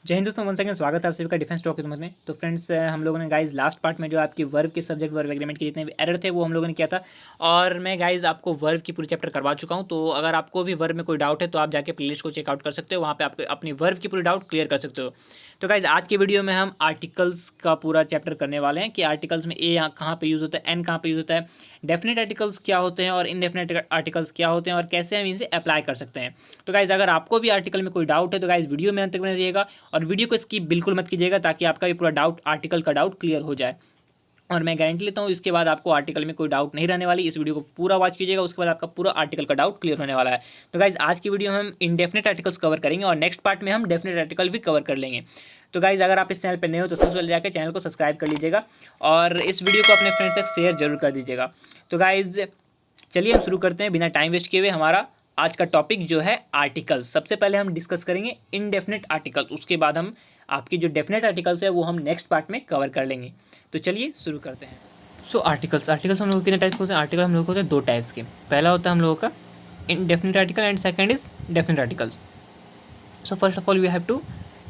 जय हिंद दोस्तों, one second स्वागत है आप सभी का डिफेंस टॉक में। तो फ्रेंड्स, हम लोगों ने गाइज लास्ट पार्ट में जो आपकी वर्ब के सब्जेक्ट वर्ब एग्रीमेंट के जितने भी एरर थे वो हम लोगों ने किया था। और मैं गाइज आपको वर्ब की पूरी चैप्टर करवा चुका हूं। तो अगर आपको भी वर्ब में कोई डाउट है तो आप जाके प्लेलिस्ट को चेकआउट कर सकते हो, वहाँ पे आपको अपनी वर्ब की पूरी डाउट क्लियर कर सकते हो। तो गाइज आज की वीडियो में हम आर्टिकल्स का पूरा चैप्टर करने वाले हैं कि आर्टिकल्स में ए कहाँ पे यूज़ होता है, एन कहाँ पे यूज़ होता है, डेफिनेट आर्टिकल्स क्या होते हैं और इनडेफिनेट आर्टिकल्स क्या होते हैं और कैसे हम इसे अप्लाई कर सकते हैं। तो गाइज अगर आपको भी आर्टिकल में कोई डाउट है तो गाइज वीडियो में अंत तक बने रहिएगा और वीडियो को स्किप बिल्कुल मत कीजिएगा ताकि आपका भी पूरा डाउट आर्टिकल का डाउट क्लियर हो जाए। और मैं गारंटी लेता हूँ इसके बाद आपको आर्टिकल में कोई डाउट नहीं रहने वाली। इस वीडियो को पूरा वॉच कीजिएगा, उसके बाद आपका पूरा आर्टिकल का डाउट क्लियर होने वाला है। तो गाइज आज की वीडियो में हम इंडेफिनेट आर्टिकल्स कवर करेंगे और नेक्स्ट पार्ट में हम डेफिनेट आर्टिकल भी कवर कर लेंगे। तो गाइज अगर आप इस चैनल पर नए हो तो सबसे पहले जाकर चैनल को सब्सक्राइब कर लीजिएगा और इस वीडियो को अपने फ्रेंड्स तक शेयर जरूर कर दीजिएगा। तो गाइज चलिए हम शुरू करते हैं बिना टाइम वेस्ट किए हुए। हमारा आज का टॉपिक जो है आर्टिकल्स। सबसे पहले हम डिस्कस करेंगे इनडेफिनेट आर्टिकल्स, उसके बाद हम आपकी जो डेफिनेट आर्टिकल्स है वो हम नेक्स्ट पार्ट में कवर कर लेंगे। तो चलिए शुरू करते हैं। सो आर्टिकल्स हम लोग कितने टाइप्स के होते हैं? आर्टिकल हम लोग होते हैं दो टाइप्स के। पहला होता है हम लोगों का indefinite article and second is definite articles. So first of all we have to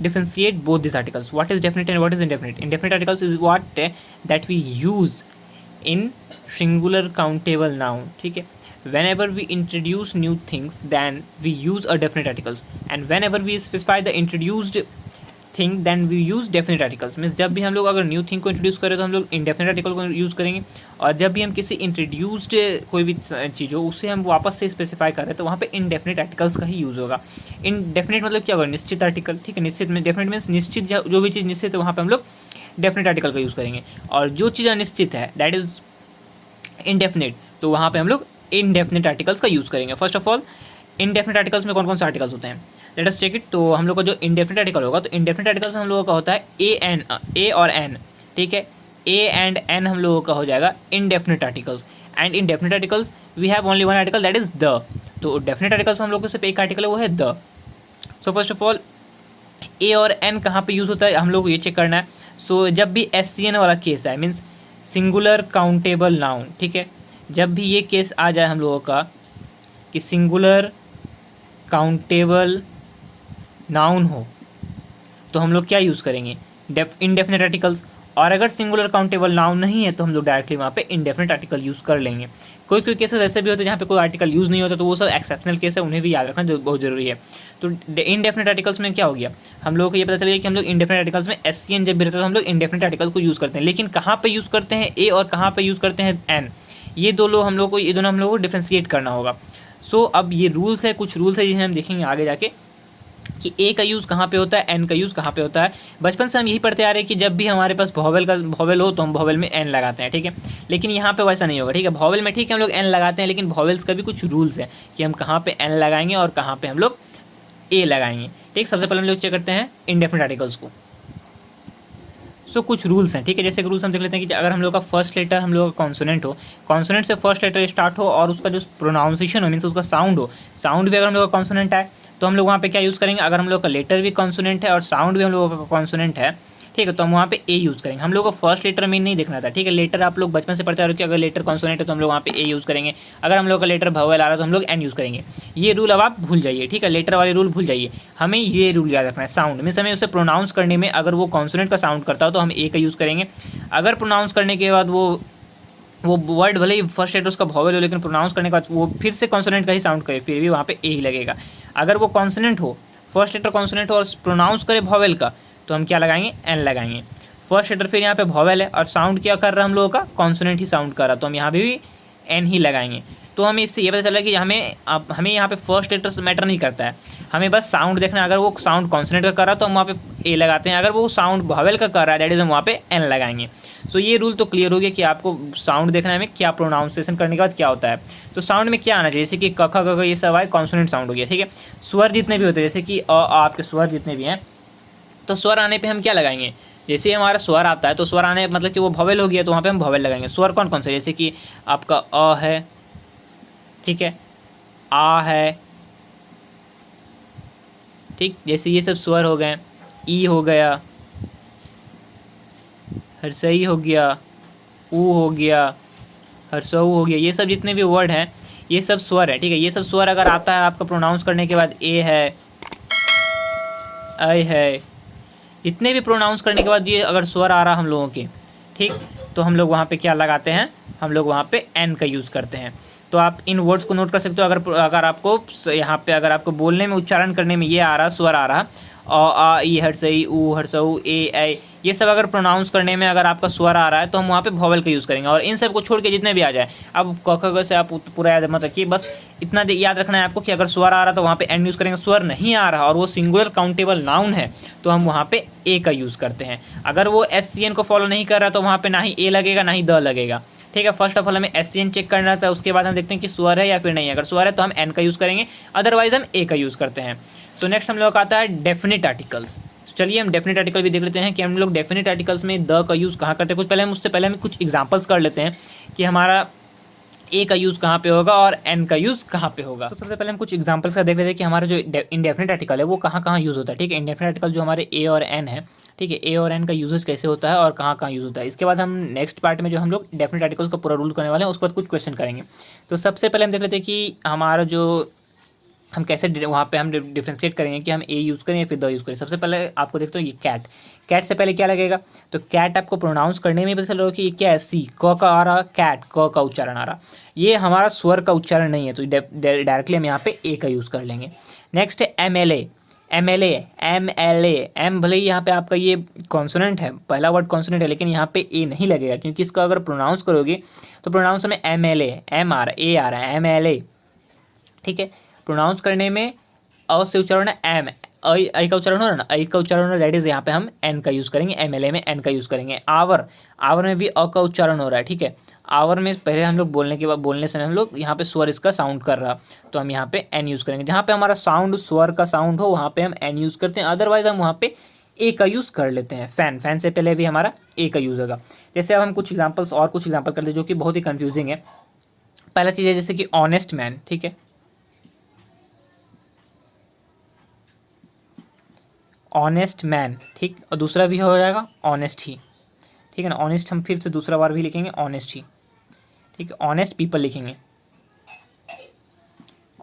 differentiate both these articles. What is definite and what is indefinite? Indefinite articles is what that we use in singular countable noun. ठीक है, whenever we introduce new things then we use a definite articles, and whenever we specify the introduced thing then we use definite articles. Means जब भी हम लोग अगर new thing को introduce करें तो हम लोग indefinite आर्टिकल को यूज़ करेंगे, और जब भी हम किसी इंट्रोड्यूस्ड कोई भी चीज़ हो उससे हम वापस से स्पेसिफाई कर रहे हैं तो वहाँ पे indefinite आर्टिकल्स का ही यूज़ होगा। इनडेफिनेट मतलब क्या होगा? निश्चित आर्टिकल। ठीक है, निश्चित में डेफिनेट मीन्स निश्चित, जो भी चीज़ निश्चित है वहाँ पे हम लोग डेफिनेट आर्टिकल का यूज़ करेंगे, और जो चीज़ अनिश्चित है दैट इज इनडेफिनेट तो वहाँ पे हम लोग इनडेफिनेट आर्टिकल्स का यूज़ करेंगे। First of all indefinite articles में कौन कौन से आर्टिकल्स होते हैं, लेट अस चेक इट। तो हम लोग का जो इंडेफिनेट आर्टिकल होगा तो इंडेफिनेट आर्टिकल्स हम लोगों का होता है ए और एन। ठीक है, ए एंड एन हम लोगों का हो जाएगा indefinite articles, and indefinite articles we have only one article that is the. तो डेफिनेट आर्टिकल्स हम लोग को सिर्फ एक आर्टिकल है वो है the. So first of all a और एन कहाँ पे यूज़ होता है हम लोग को ये चेक करना है। सो जब भी SCN वाला केस है, मीन्स सिंगुलर काउंटेबल नाउन, ठीक है, जब भी ये केस आ जाए हम लोगों का कि सिंगुलर काउंटेबल नाउन हो तो हम लोग क्या यूज़ करेंगे? Indefinite articles. और अगर सिंगुलर काउंटेबल नाउन नहीं है तो हम लोग डायरेक्टली वहाँ पे इनडेफिनेट आर्टिकल यूज़ कर लेंगे। कोई कोई केसेस ऐसे भी होते हैं जहाँ पे कोई आर्टिकल यूज़ नहीं होता, तो वो सब एक्सेप्शनल केस है, उन्हें भी याद रखना जो बहुत जरूरी है। तो इनडेफिनेट आर्टिकल्स में क्या हो गया, हम लोग को ये पता चल गया कि हम लोग इनडेफिनेट आर्टिकल्स में SCN जब भी रहता है तो हम लोग इनडेफिनेट आर्टिकल को यूज़ करते हैं। लेकिन कहाँ पर यूज़ करते हैं ए और कहाँ पर यूज़ करते हैं एन, ये दोनों हम लोग को डिफ्रेंशिएट करना होगा। सो अब ये रूल्स है, कुछ रूल्स है जिन्हें हम देखेंगे आगे जाके कि ए का यूज़ कहाँ पे होता है, एन का यूज़ कहाँ पे होता है। बचपन से हम यही पढ़ते आ रहे हैं कि जब भी हमारे पास भॉवेल हो तो हम भॉवेल में एन लगाते हैं। ठीक है, लेकिन यहाँ पे वैसा नहीं होगा। ठीक है, भॉवेल में ठीक है हम लोग एन लगाते हैं, लेकिन भॉवेल्स का भी कुछ रूल्स है कि हम कहाँ पे एन लगाएंगे और कहाँ पे हम लोग ए लगाएंगे। ठीक, सबसे पहले हम लोग चेक करते हैं इंडेफिनेट आर्टिकल्स को। सो कुछ रूल्स हैं। ठीक है, जैसे रूल्स हम देख लेते हैं कि अगर हम लोग का फर्स्ट लेटर हम लोग का कॉन्सोनेंट हो, कॉन्सोनेंट से फर्स्ट लेटर स्टार्ट हो और उसका जो प्रोनाउंसिएशन हो मीन्स उसका साउंड हो, साउंड भी अगर हम लोग का कॉन्सोनेंट है तो हम लोग वहाँ पे क्या यूज़ करेंगे? अगर हम लोग का लेटर भी कॉन्सोनेंट है और साउंड भी हम लोगों का कॉन्सोनेंट है, ठीक है, तो हम वहाँ पे ए यूज़ करेंगे। हम लोग को फर्स्ट लेटर में नहीं देखना था। ठीक है, लेटर आप लोग बचपन से पढ़ते आ रहे हो कि अगर लेटर कॉन्सोनेंट है तो हम लोग वहाँ पे ए यूज़ करेंगे, अगर हम लोग का लेटर भवेल आ रहा है तो हम लोग एन यूज़ करेंगे। ये रूल अब आप भूल जाइए। ठीक है, लेटर वाले रूल भूल जाइए, हमें ये रूल याद रखना है। साउंड मीन्स हमें उसे प्रोनाउंस करने में अगर वो कॉन्सोनेंट का साउंड करता हो तो हम ए का यूज़ करेंगे। अगर प्रोनाउंस करने के बाद वो वर्ड भले ही फर्स्ट लेटर उसका भॉवेल हो लेकिन प्रोनाउंस करने के बाद वो फिर से कॉन्सोनेंट का ही साउंड करे फिर भी वहाँ पे ए ही लगेगा। अगर वो कॉन्सोनेंट हो, फर्स्ट लेटर कॉन्सोनेंट हो और प्रोनाउंस करे भॉवेल का तो हम क्या लगाएंगे? एन लगाएंगे। फर्स्ट लेटर फिर यहाँ पे भॉवेल है और साउंड क्या कर रहा है हम लोगों का? कॉन्सोनेंट ही साउंड कर रहा, तो हम यहाँ पे भी एन ही लगाएंगे। तो हमें इससे ये पता चला कि हमें यहाँ पे फर्स्ट लेटर मैटर नहीं करता है, हमें बस साउंड देखना है। अगर वो साउंड कॉन्सोनेंट का कर रहा है तो हम वहाँ पे ए लगाते हैं, अगर वो साउंड भॉवेल का कर रहा है दैट इज हम वहाँ पे एन लगाएंगे। सो ये रूल तो क्लियर हो गया कि आपको साउंड देखना है हमें क्या प्रोनाउंसिएशन करने के बाद क्या होता है। तो साउंड में क्या आना चाहिए, जैसे कि क ख ग ये सब आए कॉन्सोनेंट साउंड हो गया। ठीक है, स्वर जितने भी होते हैं जैसे कि आपके स्वर जितने भी हैं तो स्वर आने पे हम क्या लगाएंगे? जैसे हमारा स्वर आता है तो स्वर आने मतलब कि वो भॉवेल हो गया तो वहाँ पे हम भॉवेल लगाएंगे। स्वर कौन कौन से, जैसे कि आपका अ है, ठीक है, आ है, ठीक, जैसे ये सब स्वर हो गए। ई हो गया, हर्षई हो गया, ऊ हो गया, हर्षऊ हो गया, ये सब जितने भी वर्ड हैं ये सब स्वर है। ठीक है, ये सब स्वर अगर आता है आपका प्रोनाउंस करने के बाद ए है, ऐ है, इतने भी प्रोनाउंस करने के बाद ये अगर स्वर आ रहा हम लोगों के, ठीक, तो हम लोग वहाँ पे क्या लगाते हैं, हम लोग वहाँ पे एन का यूज़ करते हैं। तो आप इन वर्ड्स को नोट कर सकते हो। अगर आपको यहाँ पे अगर आपको बोलने में, उच्चारण करने में ये आ रहा, स्वर आ रहा, आ ई हर्सई ऊ हर्सऊ ए, ये सब अगर प्रोनाउंस करने में अगर आपका स्वर आ रहा है तो हम वहाँ पे वॉवल का यूज़ करेंगे। और इन सब को छोड़ के जितने भी आ जाए, अब क ख ग से आप पूरा याद मत रखिए, बस इतना याद रखना है आपको कि अगर स्वर आ रहा तो वहाँ पे एन यूज़ करेंगे, स्वर नहीं आ रहा और वो सिंगुलर काउंटेबल नाउन है तो हम वहाँ पे ए का यूज़ करते हैं। अगर वो SCN को फॉलो नहीं कर रहा तो वहाँ पे ना ही ए लगेगा ना ही द लगेगा, ठीक है। फर्स्ट ऑफ ऑल हमें SCN चेक करना था, उसके बाद हम देखते हैं कि स्वर है या फिर नहीं है। अगर स्वर है तो हम एन का यूज़ करेंगे, अदरवाइज हम ए का यूज़ करते हैं। सो नेक्स्ट हम लोग का आता है डेफिनेट आर्टिकल्स। चलिए हम डेफिनेट आर्टिकल भी देख लेते हैं कि हम लोग डेफिनेट आर्टिकल्स में द का यूज़ कहाँ करते हैं। कुछ पहले हम उससे पहले हम कुछ एग्जांपल्स कर लेते हैं कि हमारा ए का यूज़ कहाँ पे होगा और एन का यूज़ कहाँ पे होगा। तो सबसे पहले हम कुछ एग्जांपल्स का देख लेते हैं कि हमारा जो इंडेफिनेट आर्टिकल है वो कहाँ कहाँ यूज़ होता है, ठीक है। इंडेफिनेट आर्टिकल जो हमारे ए और एन है, ठीक है, ए और एन का यूजेज कैसे होता है और कहाँ कहाँ यूज़ होता है। इसके बाद हम नेक्स्ट पार्ट में जो हम लोग डेफिनेट आर्टिकल्स का पूरा रूल करने वाले हैं उसके बाद कुछ क्वेश्चन करेंगे। तो सबसे पहले हम देख लेते हैं कि हमारा जो हम कैसे वहाँ पे हम डिफ्रेंशिएट करेंगे कि हम ए यूज़ करें या फिर द यूज़ करें। सबसे पहले आपको देखते हो ये कैट से पहले क्या लगेगा, तो कैट आपको प्रोनाउंस करने में भी पता चल रहा कि ये क्या है, सी क का आ रहा, कैट क का उच्चारण आ रहा, ये हमारा स्वर का उच्चारण नहीं है, तो डायरेक्टली हम यहाँ पे ए का यूज़ कर लेंगे। नेक्स्ट है MLA, एम भले ही यहाँ पे आपका ये कॉन्सोनेंट है, पहला वर्ड कॉन्सोनेंट है, लेकिन यहाँ पे ए नहीं लगेगा क्योंकि इसका अगर प्रोनाउंस करोगे तो प्रोनाउंस में MLA, एम आ रहा है, ए आ रहा है, MLA, ठीक है। प्रोनाउंस करने में अ से उच्चारण है एम, आई का उच्चारण हो रहा है ना, आई का उच्चारण हो रहा है, दैट इज यहाँ पे हम एन का यूज़ करेंगे, MLA में एन का यूज़ करेंगे। आवर में भी अ का उच्चारण हो रहा है, ठीक है। आवर में पहले हम लोग बोलने के बाद, बोलने समय हम लोग यहाँ पे स्वर इसका साउंड कर रहा, तो हम यहाँ पे एन यूज़ करेंगे। जहाँ पे हमारा साउंड स्वर का साउंड हो वहाँ पे हम एन यूज़ करते हैं, अदरवाइज हम वहाँ पे ए का यूज़ कर लेते हैं। फैन से पहले भी हमारा ए का यूज़ होगा। जैसे अब हम कुछ एग्जाम्पल्स कर लेते जो कि बहुत ही कन्फ्यूजिंग है। पहला चीज़ है जैसे कि ऑनेस्ट मैन, ठीक है, ऑनेस्ट मैन, ठीक, और दूसरा भी हो जाएगा ऑनेस्ट ही, ठीक है ना। ऑनेस्ट हम फिर से दूसरा बार भी लिखेंगे ऑनेस्ट ही, ठीक है। ऑनेस्ट पीपल लिखेंगे,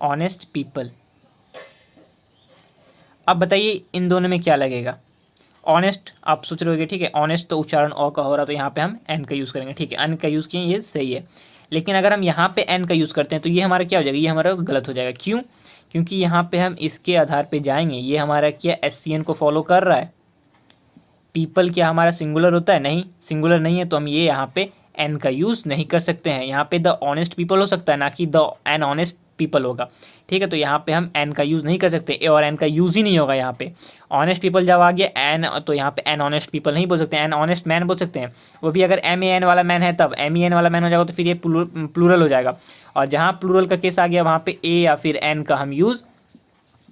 ऑनेस्ट पीपल। अब बताइए इन दोनों में क्या लगेगा। ऑनेस्ट आप सोच रहे होगे, ठीक है, ऑनेस्ट तो उच्चारण ओ का हो रहा, तो यहाँ पे हम एन का यूज़ करेंगे, ठीक है, एन का यूज़ किए, ये सही है। लेकिन अगर हम यहाँ पे एन का यूज़ करते हैं तो ये हमारा क्या हो जाएगा, ये हमारा गलत हो जाएगा। क्यों? क्योंकि यहाँ पे हम इसके आधार पे जाएंगे, ये हमारा क्या SCN को फॉलो कर रहा है। पीपल क्या हमारा सिंगुलर होता है? नहीं, सिंगुलर नहीं है, तो हम ये यहाँ पे एन का यूज़ नहीं कर सकते हैं। यहाँ पे द ऑनेस्ट पीपल हो सकता है, ना कि द एन ऑनेस्ट पीपल होगा, ठीक है। तो यहाँ पे हम एन का यूज़ नहीं कर सकते, ए और एन का यूज़ ही नहीं होगा यहाँ पे। ऑनेस्ट पीपल जब आ गया एन, तो यहाँ पे एन ऑनेस्ट पीपल नहीं बोल सकते, एन ऑनेस्ट मैन बोल सकते हैं। वो भी अगर MAN वाला मैन है तब, MEN वाला मैन हो जाएगा तो फिर ये प्लूरल हो जाएगा। और जहाँ प्लूरल का केस आ गया वहाँ पे ए या फिर एन का हम यूज़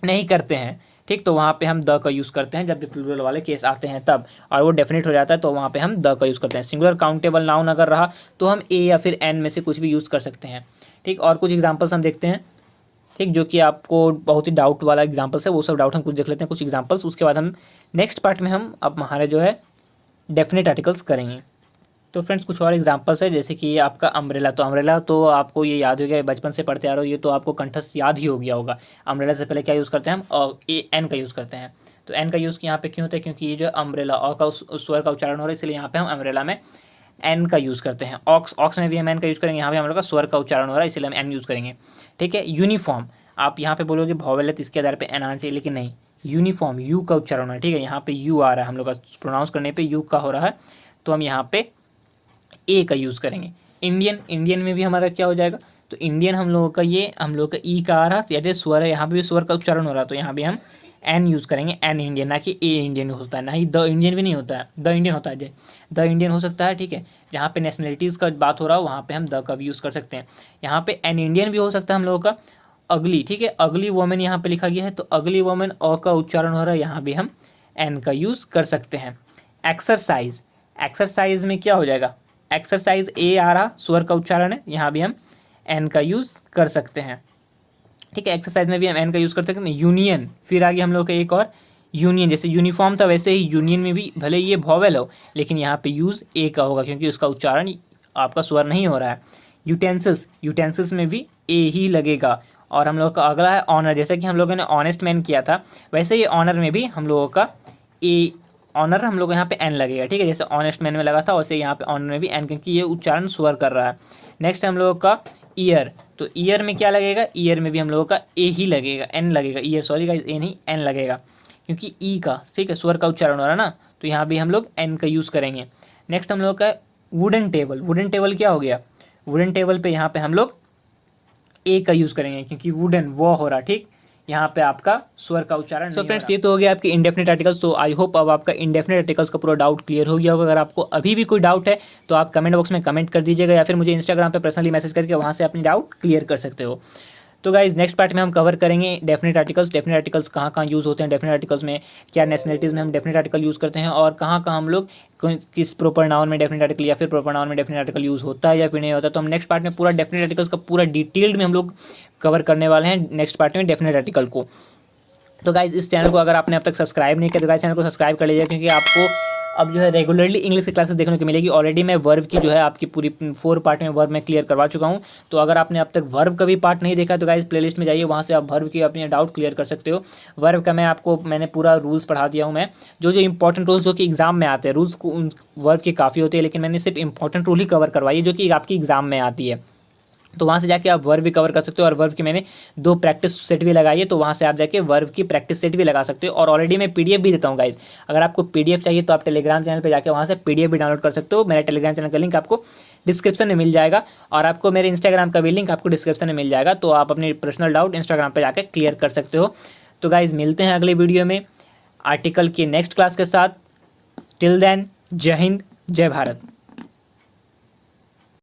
नहीं करते हैं, ठीक। तो वहाँ पे हम द का यूज़ करते हैं जब भी प्लूरल वाले केस आते हैं तब, और वो डेफिनेट हो जाता है तो वहाँ पे हम द का यूज़ करते हैं। सिंगुलर काउंटेबल नाउन अगर रहा तो हम ए या फिर एन में से कुछ भी यूज़ कर सकते हैं, ठीक। और कुछ एग्जांपल्स हम देखते हैं, ठीक, जो कि आपको बहुत ही डाउट वाला एग्जांपल्स है, वो सब डाउट हम कुछ देख लेते हैं, कुछ एग्जांपल्स। उसके बाद हम नेक्स्ट पार्ट में हम अब हमारे जो है डेफिनेट आर्टिकल्स करेंगे। तो फ्रेंड्स कुछ और एग्जांपल्स है, जैसे कि ये आपका अम्ब्रेला। तो अम्ब्रेला तो आपको ये याद हो गया, बचपन से पढ़ते आ रहे हो, ये तो आपको कंठस्थ याद ही हो गया होगा। अम्ब्रेला से पहले क्या यूज़ करते हैं हम, और एन का यूज़ करते हैं। तो एन का यूज़ यहाँ पे क्यों होता है, क्योंकि ये जो अम्ब्रेला और का उस स्वर का उच्चारण हो रहा है, इसलिए यहाँ पे हम अम्ब्रेला में एन का यूज़ करते हैं। ऑक्स में भी हम एन का यूज़ करेंगे, यहाँ पे हम लोग का स्वर का उच्चारण हो रहा है इसलिए हम एन यूज़ करेंगे, ठीक है। यूनिफॉर्म, आप यहाँ पे बोलोगे वॉवेल है तो इसके आधार पे एन आना चाहिए, लेकिन नहीं, यूनिफॉर्म यू का उच्चारण है, ठीक है। यहाँ पे यू आ रहा है, हम लोग का प्रोनाउंस करने पे यू का हो रहा है, तो हम यहाँ पे ए का यूज़ करेंगे। इंडियन में भी हमारा क्या हो जाएगा, तो इंडियन हम लोगों का ये, हम लोग का ई का आ रहा, यानी स्वर है, यहाँ पे भी स्वर का उच्चारण हो रहा, तो यहाँ भी हम एन यूज़ करेंगे, एन इंडियन, ना कि ए इंडियन होता है, ना ही द इंडियन भी नहीं होता है, द इंडियन होता है, द इंडियन हो सकता है, ठीक है। जहाँ पे नेशनलिटीज़ का बात हो रहा हो वहाँ पे हम द का भी यूज़ कर सकते हैं। यहाँ पे एन इंडियन भी हो सकता है हम लोगों का। अगली, ठीक है, अगली वोमेन यहाँ पे लिखा गया है, तो अगली वोमेन अ का उच्चारण हो रहा है, यहाँ भी हम एन का यूज़ कर सकते हैं। एक्सरसाइज में क्या हो जाएगा, एक्सरसाइज ए आ रहा, स्वर का उच्चारण है, यहाँ भी हम एन का यूज़ कर सकते हैं, ठीक है। एक्सरसाइज में भी हम एन का यूज़ कर सकते हैं। यूनियन, फिर आगे हम लोग का एक और यूनियन, जैसे यूनिफॉर्म था वैसे ही यूनियन में भी भले ये वॉवेल हो, लेकिन यहाँ पे यूज़ ए का होगा क्योंकि उसका उच्चारण आपका स्वर नहीं हो रहा है। यूटेंसिल्स में भी ए ही लगेगा। और हम लोग का अगला है ऑनर, जैसे कि हम लोगों ने ऑनेस्ट मैन किया था, वैसे ही ऑनर में भी हम लोगों का ए ऑनर हम लोग यहाँ पे एन लगेगा, ठीक है। जैसे ऑनेस्ट मैन में लगा था वैसे यहाँ पे ऑनर में भी एन, क्योंकि ये उच्चारण स्वर कर रहा है। नेक्स्ट हम लोगों का ईयर, तो ईयर में क्या लगेगा, ईयर में भी हम लोगों का ए ही लगेगा, एन लगेगा, ईयर सॉरी गाइस, ए नहीं एन लगेगा, क्योंकि ई का, ठीक है, स्वर का उच्चारण हो रहा है ना, तो यहाँ भी हम लोग एन का यूज़ करेंगे। नेक्स्ट हम लोग का वुडन टेबल, वुडन टेबल क्या हो गया, वुडन टेबल पे यहाँ पे हम लोग ए का यूज़ करेंगे, क्योंकि वुडन वो हो रहा, ठीक, यहाँ पे आपका स्वर का उच्चारण। सो फ्रेंड्स, ये तो हो गया आपके इंडेफिनिट आर्टिकल्स। तो आई होप अब आपका इंडेफिनिट आर्टिकल्स का पूरा डाउट क्लियर हो गया होगा। अगर आपको अभी भी कोई डाउट है तो आप कमेंट बॉक्स में कमेंट कर दीजिएगा, या फिर मुझे इंस्टाग्राम पे पर्सनली मैसेज करके वहाँ से अपनी डाउट क्लियर कर सकते हो। तो गाइज नेक्स्ट पार्ट में हम कवर करेंगे डेफिनेट आर्टिकल्स, डेफिनेट आर्टिकल्स कहाँ कहाँ यूज़ होते हैं, डेफिनेट आर्टिकल्स में क्या नेशनलिटीज़ में हम डेफिनेट आर्टिकल यूज़ करते हैं, और कहाँ कहाँ हम लोग किस प्रॉपर नाउन में डेफिनेट आर्टिकल या फिर प्रॉपर नाउन में डेफिनेट आर्टिकल यूज़ होता है या फिर नहीं होता। तो हम नेक्स्ट पार्ट में पूरा डेफिनेट आर्टिकल्स का पूरा डिटेल्ड में हम लोग कवर करने वाले हैं नेक्स्ट पार्ट में डेफिनेट आर्टिकल को। तो गाइज इस चैनल को अगर आपने अब तक सब्सक्राइब नहीं किया तो गाइज चैनल को सब्सक्राइब कर लीजिए, क्योंकि आपको अब जो है रेगुलरली इंग्लिश की क्लासेस देखने को मिलेगी। ऑलरेडी मैं वर्ब की जो है आपकी पूरी 4 पार्ट में वर्ब में क्लियर करवा चुका हूँ। तो अगर आपने अब तक वर्ब का भी पार्ट नहीं देखा तो गाइज प्लेलिस्ट में जाइए, वहाँ से आप वर्ब की अपने डाउट क्लियर कर सकते हो। वर्ब का मैंने पूरा रूल्स पढ़ा दिया हूँ। मैं जो इंपॉर्टेंट रूल्स जो कि एग्जाम में आते हैं, रूल्स को वर्ब के काफ़ी होते हैं, लेकिन मैंने सिर्फ इंपॉर्टेंट रूल ही कवर करवाई है जो कि आपकी एग्जाम में आती है। तो वहाँ से जाके आप वर्ब भी कवर कर सकते हो, और वर्ब की मैंने 2 प्रैक्टिस सेट भी लगाई है, तो वहाँ से आप जाके वर्ब की प्रैक्टिस सेट भी लगा सकते हो। और ऑलरेडी मैं पीडीएफ भी देता हूँ गाइज, अगर आपको पीडीएफ चाहिए तो आप टेलीग्राम चैनल पे जाके वहाँ से पीडीएफ भी डाउनलोड कर सकते हो। मेरे टेलीग्राम चैनल का लिंक आपको डिस्क्रिप्शन में मिल जाएगा, और आपको मेरे इंस्टाग्राम का भी लिंक आपको डिस्क्रिप्शन में मिल जाएगा, तो आप अपनी पर्सनल डाउट इंस्टाग्राम पर जाकर क्लियर कर सकते हो। तो गाइज मिलते हैं अगले वीडियो में आर्टिकल की नेक्स्ट क्लास के साथ। टिल देन, जय हिंद, जय भारत।